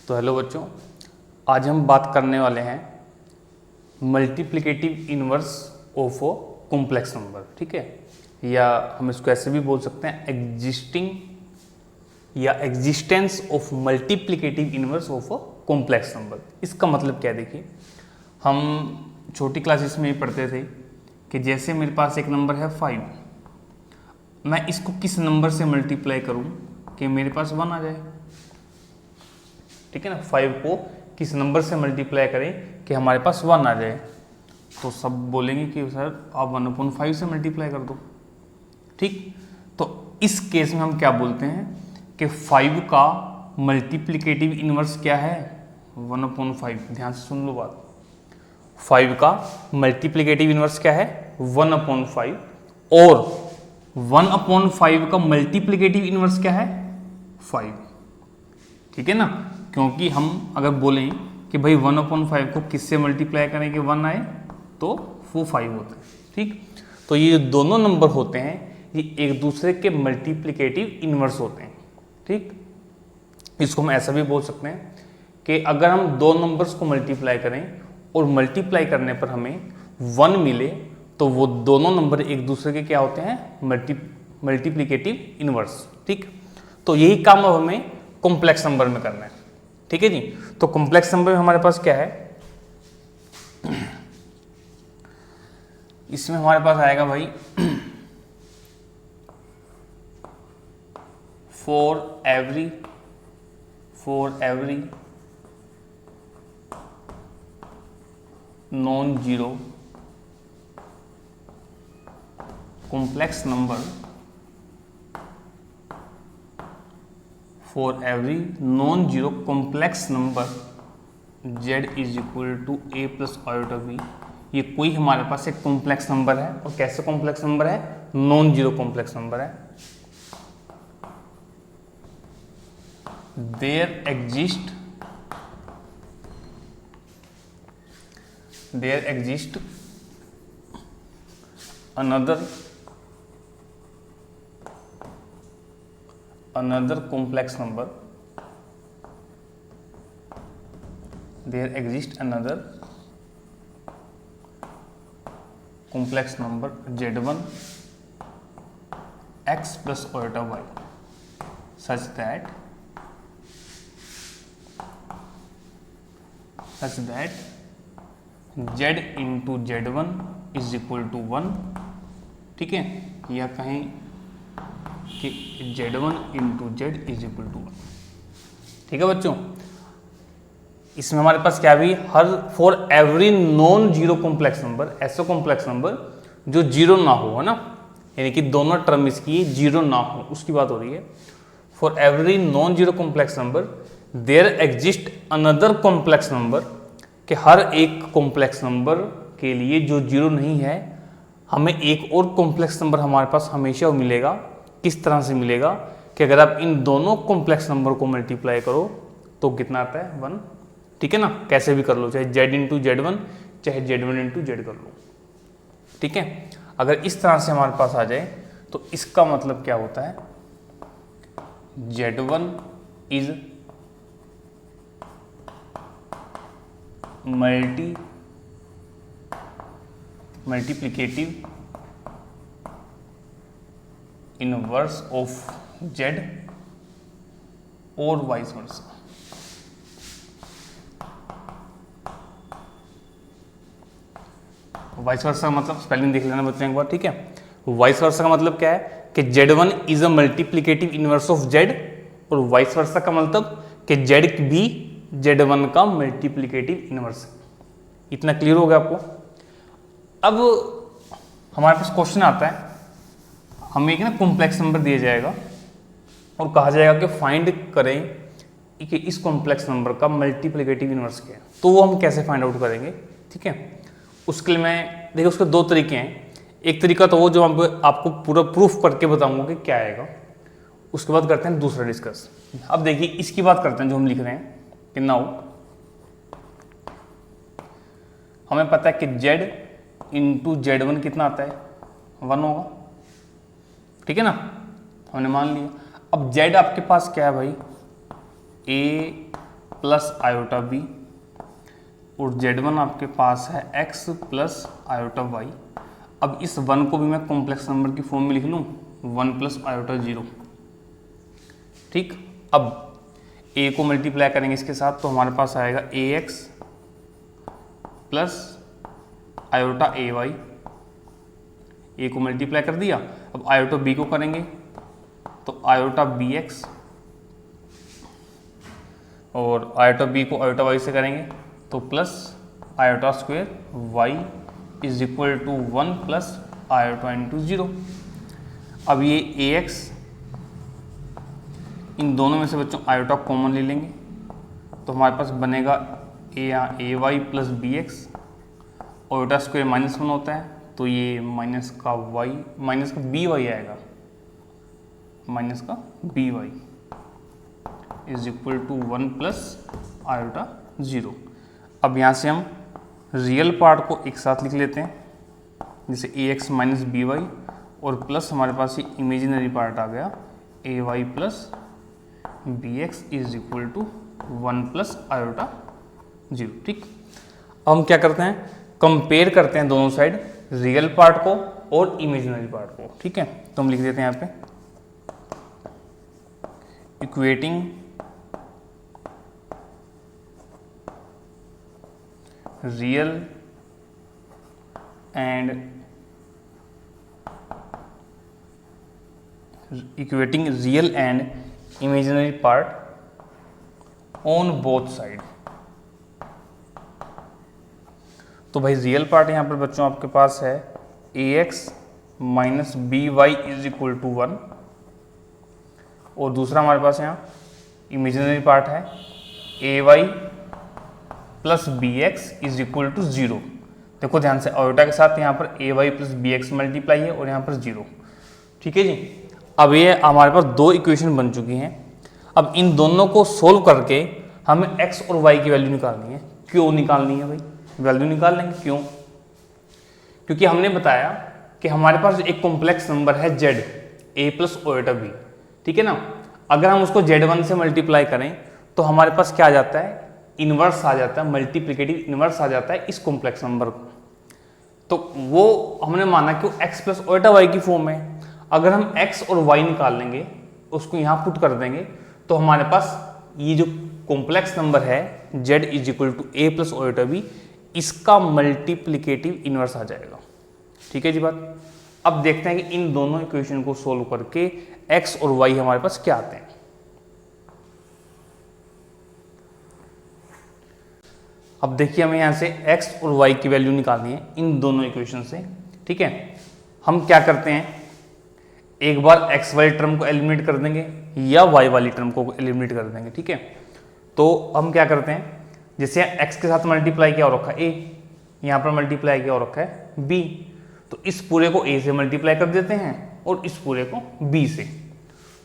तो हेलो बच्चों, आज हम बात करने वाले हैं multiplicative inverse of a complex number. ठीक है, या हम इसको ऐसे भी बोल सकते हैं एग्जिस्टिंग या existence of multiplicative inverse of a complex number. इसका मतलब क्या है, देखिए हम छोटी क्लासेस में ही पढ़ते थे कि जैसे मेरे पास एक नंबर है 5, मैं इसको किस नंबर से मल्टीप्लाई करूं कि मेरे पास 1 आ जाए। ठीक है ना, 5 को किस नंबर से मल्टीप्लाई करें कि हमारे पास 1 आ जाए। तो सब बोलेंगे कि सर आप 1/5 से मल्टीप्लाई कर दो। ठीक, तो इस केस में हम क्या बोलते हैं कि 5 का मल्टीप्लिकेटिव इनवर्स क्या है, 1/5। ध्यान से सुन लो बात, 5 का मल्टीप्लिकेटिव इनवर्स क्या है, 1/5, और 1/5 का मल्टीप्लिकेटिव इनवर्स क्या है, 5। ठीक है ना, क्योंकि हम अगर बोलें कि भाई 1/5 को किससे मल्टीप्लाई करें कि 1 आए, तो वो 5 होता है। ठीक, तो ये दोनों नंबर होते हैं ये एक दूसरे के मल्टीप्लिकेटिव इनवर्स होते हैं। ठीक, इसको हम ऐसा भी बोल सकते हैं कि अगर हम दो नंबर्स को मल्टीप्लाई करें और मल्टीप्लाई करने पर हमें 1 मिले तो वो दोनों नंबर एक दूसरे के क्या होते हैं, मल्टीप्लिकेटिव इनवर्स। ठीक, तो यही काम अब हमें कॉम्प्लेक्स नंबर में करना है। ठीक है जी, तो कॉम्प्लेक्स नंबर में हमारे पास क्या है, इसमें हमारे पास आएगा भाई for every non zero complex number, for every non zero complex number z is equal to a plus iota b। ये कोई हमारे पास एक कॉम्प्लेक्स नंबर है, और कैसे कॉम्प्लेक्स नंबर है, नॉन जीरो कॉम्प्लेक्स नंबर है। There exist another complex number, there exists another complex number z1 x plus iota y such that z into z1 is equal to 1। ठीक है, या कहीं कि z1 into Z is equal to 1। ठीक है बच्चों, इसमें हमारे पास क्या भी हर for every non zero complex number, ऐसा कॉम्प्लेक्स नंबर जो जीरो ना हो, है ना, यानी कि दोनों टर्म इसकी जीरो ना हो, उसकी बात हो रही है। For every non zero complex number there exist another complex number, कि हर एक कॉम्प्लेक्स नंबर के लिए जो जीरो नहीं है, हमें एक और कॉम्प्लेक्स नंबर हमारे पास हमेशा मिलेगा। किस तरह से मिलेगा कि अगर आप इन दोनों कॉम्प्लेक्स नंबर को मल्टीप्लाई करो तो कितना आता है, 1। ठीक है ना, कैसे भी कर लो, चाहे z इंटू z1 चाहे z1 इंटू जेड कर लो। ठीक है, अगर इस तरह से हमारे पास आ जाए तो इसका मतलब क्या होता है, z1 is multiplicative inverse of z और वाइस वर्सा। वाइस वर्सा का मतलब स्पेलिंग देख लेना बच्चों एक बार। ठीक है, वाइस वर्सा का मतलब क्या है कि z1 is a multiplicative inverse of z, और वाइस वर्सा का मतलब कि z भी z1 का मल्टीप्लिकेटिव इनवर्स है। इतना क्लियर हो गया आपको। अब हमारे पास क्वेश्चन आता है, हमें एक ना कॉम्प्लेक्स नंबर दिया जाएगा और कहा जाएगा कि फाइंड करें कि इस कॉम्प्लेक्स नंबर का मल्टीप्लिकेटिव इनवर्स क्या है। तो वो हम कैसे फाइंड आउट करेंगे। ठीक है, उसके लिए मैं देखिए उसके दो तरीके हैं। एक तरीका तो वो जो आपको पूरा प्रूफ करके बताऊंगा कि क्या आएगा, उसके बाद करते हैं दूसरा डिस्कस। अब देखिए इसकी बात करते हैं जो हम लिख रहे हैं कि नाउ हमें पता है कि z इंटू z1 कितना आता है, 1 होगा। ठीक है ना, हमने मान लिया। अब z आपके पास क्या है भाई, a प्लस आयोटा बी, और z1 आपके पास है x प्लस आयोटा y। अब इस 1 को भी मैं कॉम्प्लेक्स नंबर की फॉर्म में लिख लूँ, 1 प्लस आयोटा 0। ठीक, अब a को मल्टीप्लाई करेंगे इसके साथ तो हमारे पास आएगा ax plus iota ay। a को मल्टीप्लाई कर दिया, अब आयोटा b को करेंगे तो आयोटा bx, और आयोटा b को आयोटा y से करेंगे तो plus iota square y is equal to 1 plus iota into 0। अब ये ax, इन दोनों में से बच्चों आयोटा कॉमन ले लेंगे तो हमारे पास बनेगा a y plus b x, iota square -1 होता है तो ये माइनस का बी वाई आएगा, माइनस का b y is equal to 1 plus iota 0। अब यहाँ से हम रियल पार्ट को एक साथ लिख लेते हैं, जैसे a x minus b y, और प्लस हमारे पास ये इमेजिनरी पार्ट आ गया a y plus b x is equal to 1 plus iota 0। ठीक, अब हम क्या करते हैं, कंपेयर करते हैं दोनों साइड, रियल पार्ट को और इमेजिनरी पार्ट को। ठीक है, तो हम लिख देते हैं यहाँ पे equating real and imaginary part on both side. तो भाई रियल पार्ट यहाँ पर बच्चों आपके पास है a x minus b y is equal to 1, और दूसरा हमारे पास यहाँ इमेजिनरी पार्ट है a y plus b x is equal to 0। देखो ध्यान से, आयोटा के साथ यहाँ पर a y plus b x multiply है और यहाँ पर 0। ठीक है जी, अब ये हमारे पास दो इक्वेशन बन चुकी हैं। अब इन दोनों को सोल्व करके हमें x और y की वैल्यू निकालनी है। क्यों निकालनी है भाई, वैल्यू निकाल लेंगे। क्यों? क्योंकि हमने बताया कि हमारे पास एक कॉम्प्लेक्स नंबर है z, a plus iota b, ठीक है ना। अगर हम उसको z1 से मल्टीप्लाई करें तो हमारे पास क्या आ जाता है, इनवर्स आ जाता है, मल्टीप्लिकेटिव इनवर्स आ जाता है इस कॉम्प्लेक्स नंबर को। तो वो हमने माना कि वो x प्लस आयोटा y की फॉर्म है। अगर हम x और y निकाल लेंगे, उसको यहाँ पुट कर देंगे, तो हमारे पास ये जो कॉम्प्लेक्स नंबर है z is equal to a plus iota b, इसका मल्टीप्लिकेटिव इनवर्स आ जाएगा। ठीक है जी बात। अब देखते हैं कि इन दोनों इक्वेशन को सोल्व करके x और y हमारे पास क्या आते हैं। अब देखिए हमें यहाँ से x और y की वैल्यू निकालनी है इन दोनों इक्वेशन से। ठीक है, हम क्या करते हैं, एक बार x वाली टर्म को एलिमिनेट कर देंगे या y वाली टर्म को एलिमिनेट कर देंगे। ठीक है, तो हम क्या करते हैं, जैसे x के साथ मल्टीप्लाई किया हो रखा है a, यहाँ पर मल्टीप्लाई किया हो रखा है b, तो इस पूरे को a से मल्टीप्लाई कर देते हैं और इस पूरे को b से।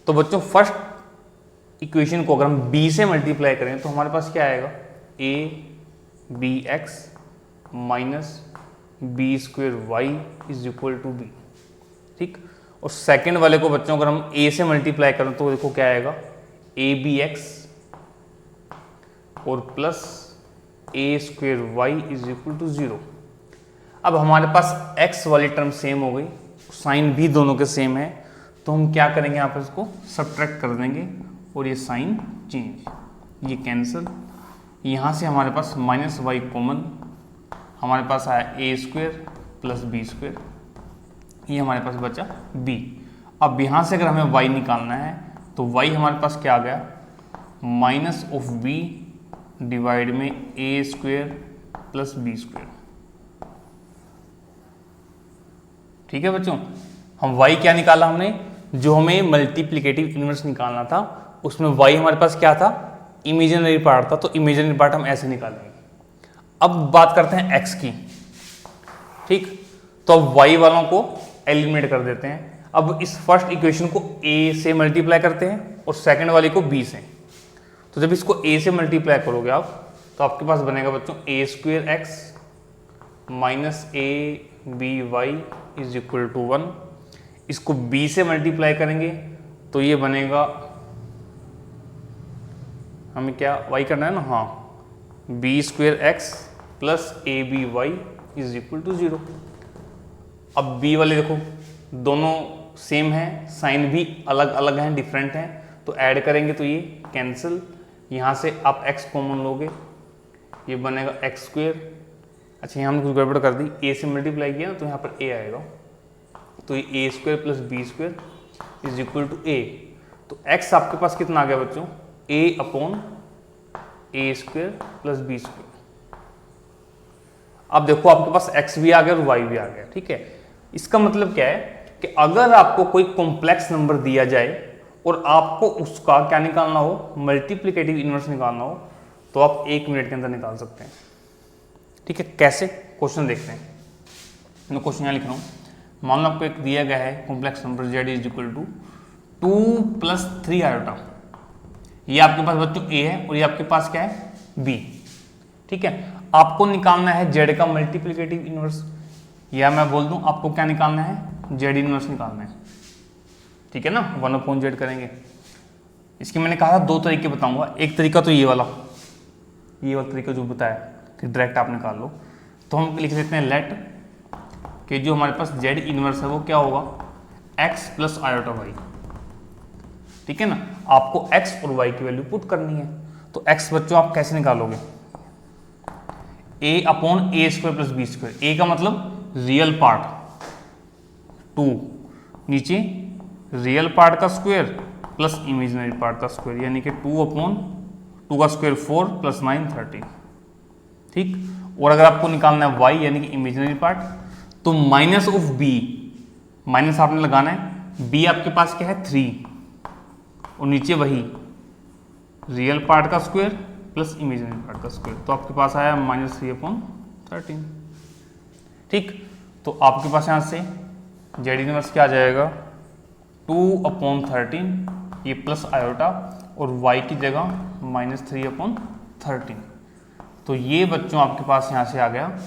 तो बच्चों फर्स्ट इक्वेशन को अगर हम b से मल्टीप्लाई करें तो हमारे पास क्या आएगा, a B X minus B square Y is equal to B. ठीक, और सेकेंड वाले को बच्चों अगर हम a से मल्टीप्लाई करें तो देखो क्या आएगा, ए बी एक्स और plus A square Y is equal to 0। अब हमारे पास x वाली टर्म सेम हो गई, साइन भी दोनों के सेम है, तो हम क्या करेंगे, यहाँ पर इसको सब्ट्रैक्ट कर देंगे और ये साइन चेंज, ये कैंसिल। यहाँ से हमारे पास माइनस वाई कॉमन, हमारे पास आया ए स्क्वेयर प्लस बी स्क्वेयर, ये हमारे पास बचा b। अब यहाँ से अगर हमें y निकालना है तो y हमारे पास क्या आ गया, माइनस ऑफ b डिवाइड में ए स्क्वेयर प्लस बी स्क्वेयर। ठीक है बच्चों, हम y क्या निकाला हमने, जो हमें मल्टीप्लिकेटिव इनवर्स निकालना था उसमें y हमारे पास क्या था, इमेजिनरी पार्ट था, तो इमेजिनरी पार्ट हम ऐसे निकालेंगे। अब बात करते हैं x की। ठीक, तो अब y वालों को एलिमिनेट कर देते हैं। अब इस फर्स्ट इक्वेशन को a से मल्टीप्लाई करते हैं और सेकंड वाली को b से। तो जब इसको a से मल्टीप्लाई करोगे आप, तो आपके पास बनेगा बच्चों a square x minus a b y is equal to 1। इसको b से मल्टीप्लाई करेंगे तो ये बनेगा हमें क्या y करना है ना, हाँ, b² plus ABY is equal to 0। अब b वाले देखो दोनों सेम है, साइन भी अलग अलग हैं, डिफरेंट हैं, तो ऐड करेंगे तो ये कैंसिल, यहाँ से आप x कॉमन लोगे, ये बनेगा x²। अच्छा यहाँ हमने कुछ गड़बड़ कर दी, a से मल्टीप्लाई किया ना तो यहाँ पर a आएगा, तो ये a² plus b² is equal to a। तो x आपके पास कितना आ गया बच्चों, a/a² प्लस b²। अब देखो आपके पास x भी आ गया और y भी आ गया, ठीक है। इसका मतलब क्या है कि अगर आपको कोई कॉम्प्लेक्स नंबर दिया जाए और आपको उसका क्या निकालना हो, मल्टीप्लिकेटिव इनवर्स निकालना हो, तो आप 1 मिनट के अंदर निकाल सकते हैं, ठीक है। कैसे, क्वेश्चन देखते हैं। मैं क्वेश्चन यहाँ लिख रहा हूँ, मान लो आपको एक दिया गया है complex number z is equal to 2 + 3 iota. ये आपके पास बच्चों a है और ये आपके पास क्या है b, ठीक है। आपको निकालना है z का मल्टीप्लिकेटिव इनवर्स, या मैं बोल दूं आपको क्या निकालना है, z इनवर्स निकालना है, ठीक है ना। 1/z करेंगे। इसकी मैंने कहा था 2 तरीके बताऊंगा, एक तरीका तो ये वाला तरीका जो बताया कि डायरेक्ट आप निकाल लो। तो हम लिख देते हैं लेट कि जो हमारे पास z इनवर्स है वो क्या होगा, x प्लस आयोटा y, ठीक है ना। आपको x और y की वैल्यू पुट करनी है। तो x बच्चों आप कैसे निकालोगे, a/a² प्लस b²। a का मतलब रियल पार्ट 2, नीचे रियल पार्ट का स्क्वायर प्लस इमेजिनरी पार्ट का स्क्वायर, यानी कि 2/2 का स्क्वायर 4 + 9 13, ठीक। और अगर आपको निकालना है y यानी कि इमेजिनरी पार्ट, तो माइनस ऑफ b, माइनस आपने लगाना है, b आपके पास क्या है 3 और नीचे वही रियल पार्ट का स्क्वायर प्लस इमेजिनरी पार्ट का स्क्वायर, तो आपके पास आया -3/13, ठीक। तो आपके पास यहाँ से z इनवर्स क्या आ जाएगा, 2/13, ये प्लस आयोटा और y की जगह -3/13। तो ये बच्चों आपके पास यहाँ से आ गया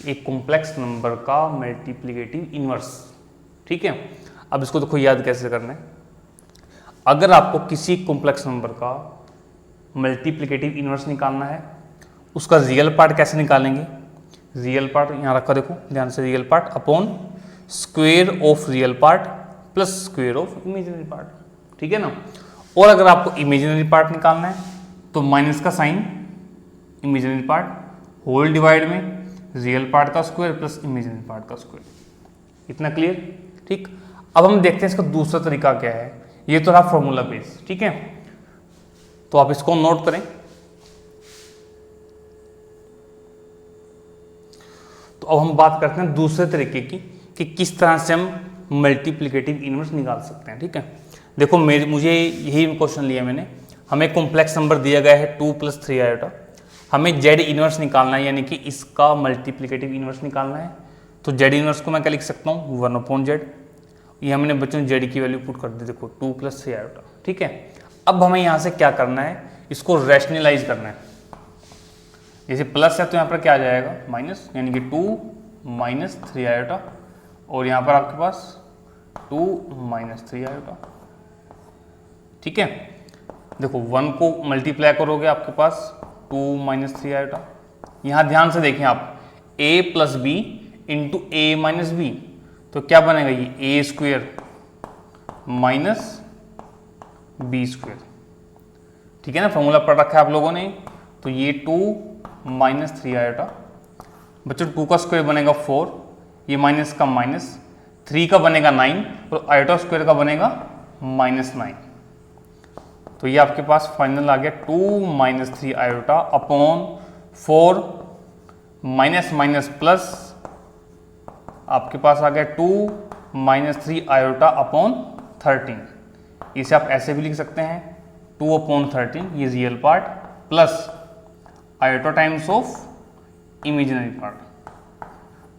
एक कॉम्प्लेक्स नंबर का मल्टीप्लिकेटिव इनवर्स, ठीक है। अब इसको देखो याद कैसे करना है। अगर आपको किसी कॉम्प्लेक्स नंबर का मल्टीप्लिकेटिव इनवर्स निकालना है, उसका रियल पार्ट कैसे निकालेंगे, रियल पार्ट यहाँ रखा देखो ध्यान से, real part upon square of real part plus square of imaginary part, ठीक है ना। और अगर आपको इमेजिनरी पार्ट निकालना है तो माइनस का sign, imaginary part whole divide में रियल पार्ट का स्क्वायर प्लस इमेजिनरी पार्ट का स्क्वायर। इतना क्लियर, ठीक। अब हम देखते हैं इसका दूसरा तरीका क्या है। ये तो रहा फॉर्मूला बेस, ठीक है, तो आप इसको नोट करें। तो अब हम बात करते हैं दूसरे तरीके की कि किस तरह से हम मल्टीप्लिकेटिव इनवर्स निकाल सकते हैं, ठीक है। देखो मुझे यही क्वेश्चन लिया मैंने, हमें कॉम्प्लेक्स नंबर दिया गया है 2 + 3 आयोटा, हमें z इनवर्स निकालना है, यानी कि इसका मल्टीप्लिकेटिव इनवर्स निकालना है। तो z इनवर्स को मैं क्या लिख सकता हूँ, 1/z। ये हमने बच्चों z की वैल्यू पुट कर दी, देखो 2 + 3 आयोटा, ठीक है। अब हमें यहाँ से क्या करना है, इसको रैशनलाइज करना है। जैसे प्लस है तो यहाँ पर क्या आ जाएगा माइनस, यानी कि 2 - 3 आयोटा, और यहाँ पर आपके पास 2 - 3 आयोटा, ठीक है। देखो 1 को मल्टीप्लाई करोगे आपके पास 2 - 3 आयोटा। यहाँ ध्यान से देखें आप, a + b × a - b, तो क्या बनेगा ये a² - b², ठीक है ना। फॉर्मूला पढ़ रखा है आप लोगों ने। तो ये 2 - 3 आयोटा, बच्चों 2 का स्क्वायर बनेगा 4, ये माइनस का माइनस, 3 का बनेगा 9 और आयोटा स्क्वायर का बनेगा -9। तो ये आपके पास फाइनल आ गया 2 - 3 iota upon 4 minus minus plus, आपके पास आ गया 2 - 3 आयोटा अपॉन 13। इसे आप ऐसे भी लिख सकते हैं 2/13, ये real part plus iota times of imaginary part.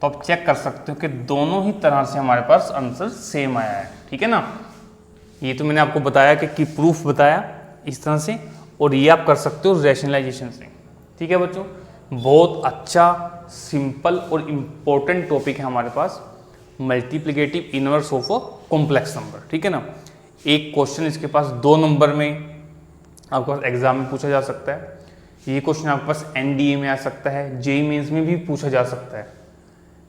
तो आप चेक कर सकते हो कि दोनों ही तरह से हमारे पास आंसर सेम आया है, ठीक है ना। ये तो मैंने आपको बताया कि प्रूफ बताया इस तरह से, और ये आप कर सकते हो रैशनलाइजेशन से, ठीक है बच्चों। बहुत अच्छा सिंपल और इम्पोर्टेंट टॉपिक है हमारे पास, multiplicative inverse of a complex number, ठीक है ना। एक क्वेश्चन इसके पास 2 नंबर में आपके पास एग्जाम में पूछा जा सकता है, ये क्वेश्चन आपके पास एनडीए में आ सकता है, जेईई मेंस में भी पूछा जा सकता है।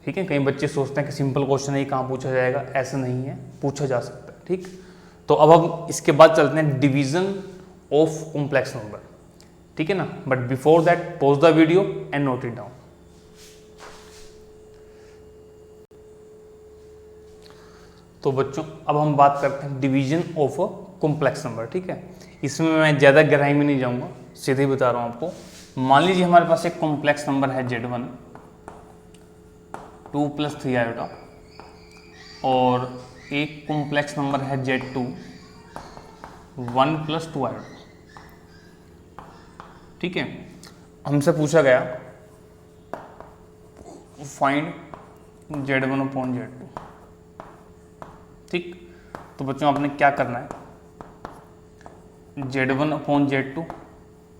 ठीक है, कई बच्चे सोचते हैं कि सिंपल क्वेश्चन है, कहाँ पूछा जाएगा, ऐसा नहीं है, पूछा जा सकता है। ठीक, तो अब हम इसके बाद चलते हैं डिवीजन ऑफ कॉम्प्लेक्स नंबर। ठीक है ना, but before that pause the video and note it down. तो बच्चों अब हम बात करते हैं division of a complex number. ठीक है, इसमें मैं ज़्यादा गहराई में नहीं जाऊंगा, सीधे ही बता रहा हूं आपको। मान लीजिए हमारे पास एक कॉम्प्लेक्स नंबर है Z1 2 + 3 आयोटा, और एक कॉम्प्लेक्स नंबर है Z2 1 + 2 आयोटा। ठीक है, हमसे पूछा गया फाइंड Z1/Z2। ठीक, तो बच्चों आपने क्या करना है, Z1/Z2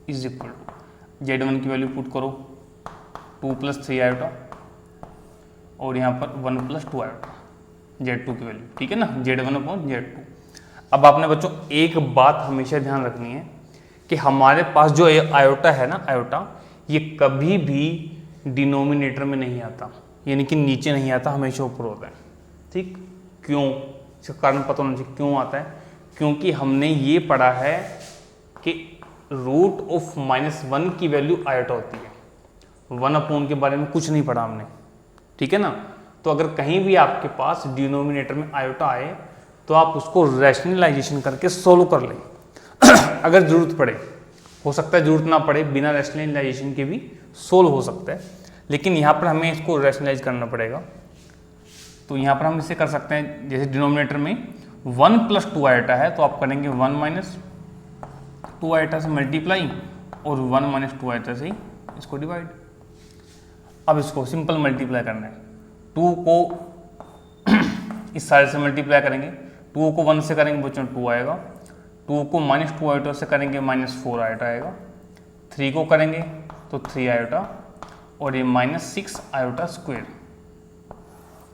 is equal to Z1 की वैल्यू पुट करो 2 + 3 आयोटा, और यहाँ पर 1 + 2 आयोटा Z2 की वैल्यू। ठीक है ना, Z1/Z2। अब आपने बच्चों एक बात हमेशा ध्यान रखनी है कि हमारे पास जो आयोटा है ना, आयोटा ये कभी भी डिनोमिनेटर में नहीं आता, यानी कि नीचे नहीं आता, हमेशा ऊपर होता है। ठीक, क्यों, इसका कारण पता होना चाहिए क्यों आता है। क्योंकि हमने ये पढ़ा है कि √(-1) की वैल्यू आयोटा होती है। 1 के बारे में कुछ नहीं पढ़ा हमने। ठीक है ना, तो अगर कहीं भी आपके पास डिनोमिनेटर में आयोटा आए तो आप उसको रैशनलाइजेशन करके सोल्व कर लें अगर जरूरत पड़े, हो सकता है जरूरत ना पड़े, बिना रैशनलाइजेशन के भी सोल्व हो सकता है, लेकिन यहाँ पर हमें इसको रैशनलाइज करना पड़ेगा। तो यहाँ पर हम इसे कर सकते हैं, जैसे डिनोमिनेटर में 1 + 2 आयोटा है तो आप करेंगे 1 - 2 आयोटा से मल्टीप्लाई, और 1 - 2 आयोटा से ही इसको डिवाइड। अब इसको सिंपल मल्टीप्लाई करना है, 2 को इस साइड से मल्टीप्लाई करेंगे, 2 को 1 से करेंगे बच्चों 2 आएगा, 2 को -2 आयोटा से करेंगे -4 आयोटा आएगा, 3 को करेंगे तो 3 आयोटा, और ये -6 आयोटा स्क्वायर।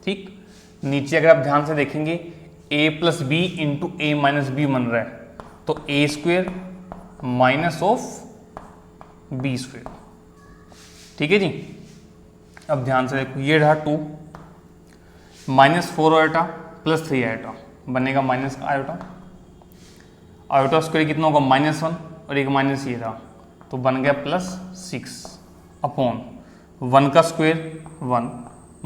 ठीक, नीचे अगर आप ध्यान से देखेंगे a + b × a - b बन रहा है, तो a² - b²। ठीक है जी, अब ध्यान से देखो, ये रहा 2 -4 आयोटा + 3 आयोटा बनेगा माइनस आयोटा, आयोटा स्क्वायर कितना होगा -1, और एक माइनस ये रहा तो बन गया +6 / 1 का स्क्वायर 1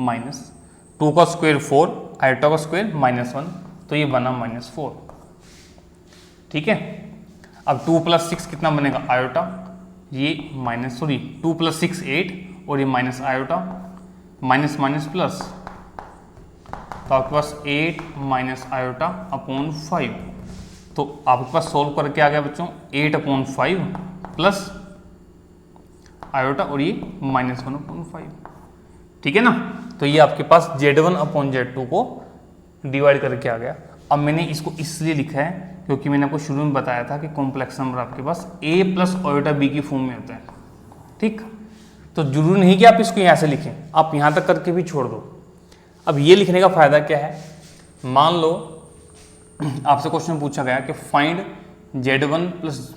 -2 का स्क्वायर 4, आयोटा का स्क्वायर -1, तो ये बना -4। ठीक है, अब 2 + 6 कितना बनेगा आयोटा, ये 2 + 6 8, और ये minus iota, minus minus plus, तो आपके पास 8 - आयोटा / 5। तो आपके पास सोल्व करके आ गया बच्चों 8/5 प्लस आयोटा, और ये -1/5। ठीक है ना, तो ये आपके पास Z1/Z2 को डिवाइड करके आ गया। अब मैंने इसको इसलिए लिखा है क्योंकि मैंने आपको शुरू में बताया था कि कॉम्प्लेक्स नंबर आपके पास a + आयोटा b की फॉर्म में होता है। ठीक, तो जरूरी नहीं कि आप इसको यहाँ से लिखें, आप यहाँ तक करके भी छोड़ दो। अब ये लिखने का फायदा क्या है, मान लो आपसे क्वेश्चन पूछा गया कि फाइंड Z1 +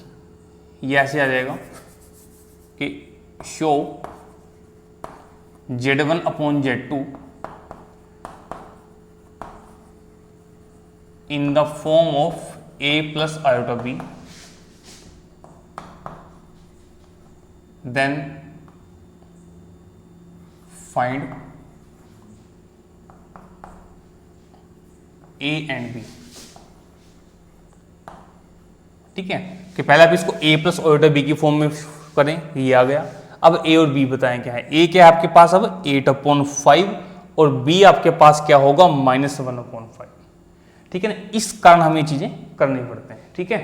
ये ऐसे आ जाएगा कि show Z1/Z2 in the form of a + iota b, then find a and b। ठीक है, कि पहले आप इसको a + आयोटा b की फॉर्म में करें, ये आ गया। अब a और b बताएं क्या है, a क्या है आपके पास अब 8/5, और b आपके पास क्या होगा -1/5। ठीक है ना, इस कारण हमें चीजें करनी पड़ते हैं। ठीक है,